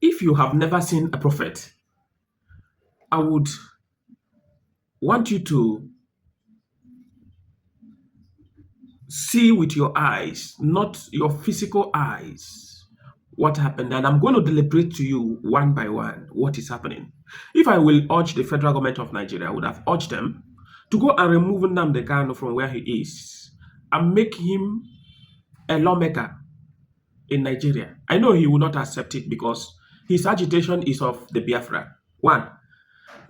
If you have never seen a prophet, I would want you to see with your eyes, not your physical eyes, what happened. And I'm going to deliberate to you one by one what is happening. If I will urge the federal government of Nigeria, I would have urged them to go and remove Nnamdi Kanu from where he is and make him a lawmaker in Nigeria. I know he will not accept it because his agitation is of the Biafra. One,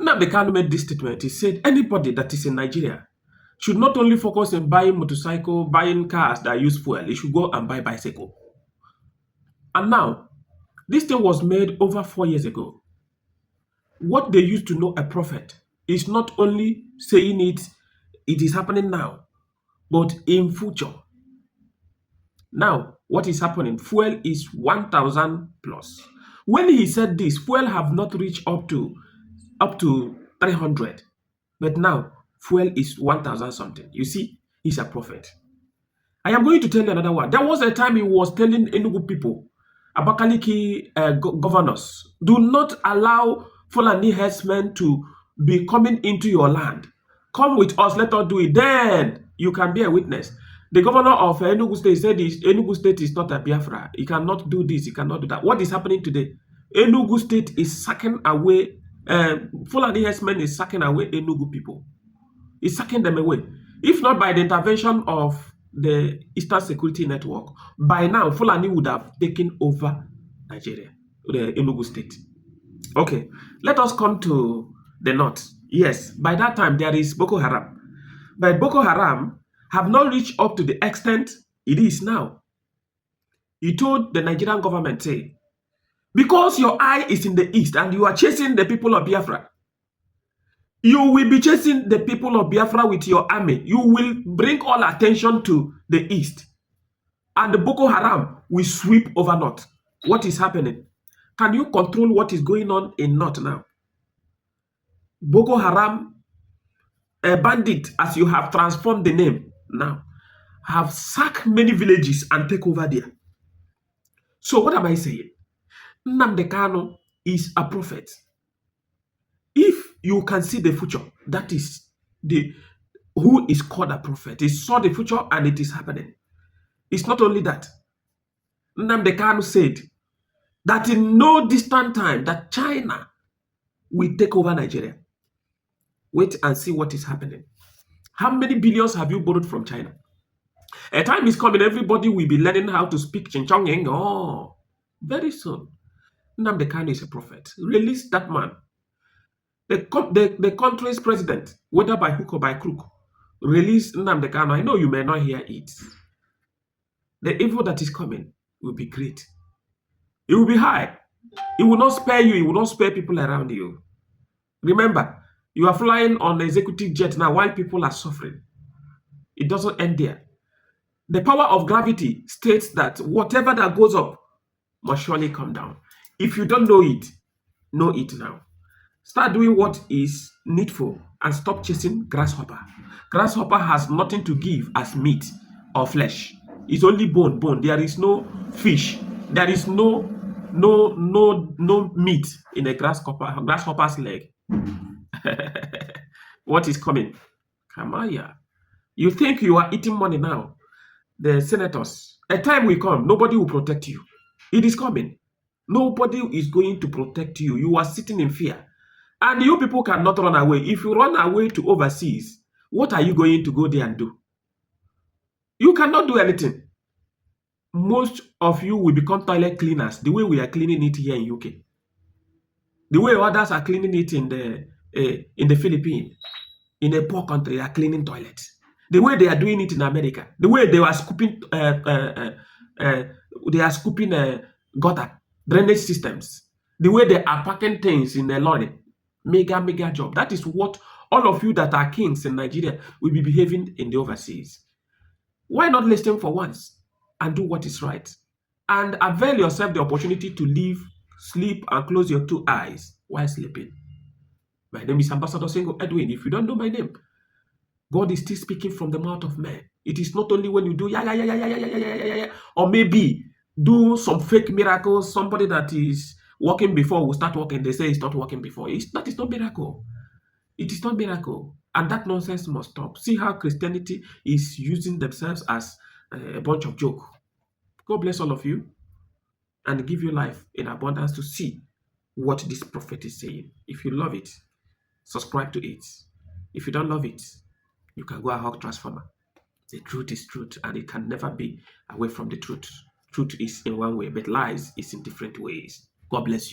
Nnamdi Kanu made this statement. He said anybody that is in Nigeria should not only focus on buying motorcycle, buying cars that use fuel, he should go and buy bicycle. And now, this thing was made over 4 years ago. What they used to know a prophet is not only saying it is happening now, but in future. Now, what is happening? Fuel is 1,000 plus. When he said this, fuel have not reached up to 300. But now, fuel is 1,000 something. You see, he's a prophet. I am going to tell you another one. There was a time he was telling Enugu people, Abakaliki governors, do not allow Fulani herdsmen to be coming into your land. Come with us, let us do it. Then you can be a witness. The governor of Enugu State said Enugu State is not a Biafra. He cannot do this, he cannot do that. What is happening today? Enugu State is sucking away, Fulani herdsmen is sucking away Enugu people. It's sucking them away. If not by the intervention of the Eastern Security Network, by now, Fulani would have taken over Nigeria, the Enugu State. Okay, let us come to the north. Yes, by that time, there is Boko Haram. But Boko Haram have not reached up to the extent it is now. He told the Nigerian government, say, because your eye is in the east and you are chasing the people of Biafra, you will be chasing the people of Biafra with your army. You will bring all attention to the east. And the Boko Haram will sweep over north. What is happening? Can you control what is going on in north now? Boko Haram, a bandit, as you have transformed the name now, have sacked many villages and take over there. So what am I saying? Nnamdi Kanu is a prophet. If you can see the future, that is who is called a prophet. He saw the future and it is happening. It's not only that. Nnamdi Kanu said that in no distant time that China will take over Nigeria. Wait and see what is happening. How many billions have you borrowed from China? A time is coming, everybody will be learning how to speak Xinjiang. Oh, very soon. Nnamdi Kanu is a prophet. Release that man. The country's president, whether by hook or by crook, release Nnamdi Kanu. I know you may not hear it. The evil that is coming will be great. It will be high. It will not spare you. It will not spare people around you. Remember, you are flying on the executive jet now while people are suffering. It doesn't end there. The power of gravity states that whatever that goes up must surely come down. If you don't know it now. Start doing what is needful and stop chasing grasshopper. Grasshopper has nothing to give as meat or flesh. It's only bone. There is no fish. There is no meat in a grasshopper's leg. What is coming? Kamaya. You think you are eating money now? The senators. A time will come. Nobody will protect you. It is coming. Nobody is going to protect you. You are sitting in fear. And you people cannot run away. If you run away to overseas, what are you going to go there and do? You cannot do anything. Most of you will become toilet cleaners the way we are cleaning it here in UK. The way others are cleaning it in the Philippines, in a poor country, are cleaning toilets. The way they are doing it in America, the way they are scooping gutter, drainage systems, the way they are packing things in a lorry. Mega job. That is what all of you that are kings in Nigeria will be behaving in the overseas. Why not listen for once and do what is right? And avail yourself the opportunity to live, sleep, and close your two eyes while sleeping. My name is Ambassador Single Edwin. If you don't know my name, God is still speaking from the mouth of man. It is not only when you do or maybe do some fake miracles, somebody that is working before we start working. They say it's not working before. That is not miracle. It is not miracle. And that nonsense must stop. See how Christianity is using themselves as a bunch of joke. God bless all of you and give you life in abundance to see what this prophet is saying. If you love it, subscribe to it. If you don't love it, you can go and hug transformer. The truth is truth, and it can never be away from the truth. Truth is in one way, but lies is in different ways. God bless you.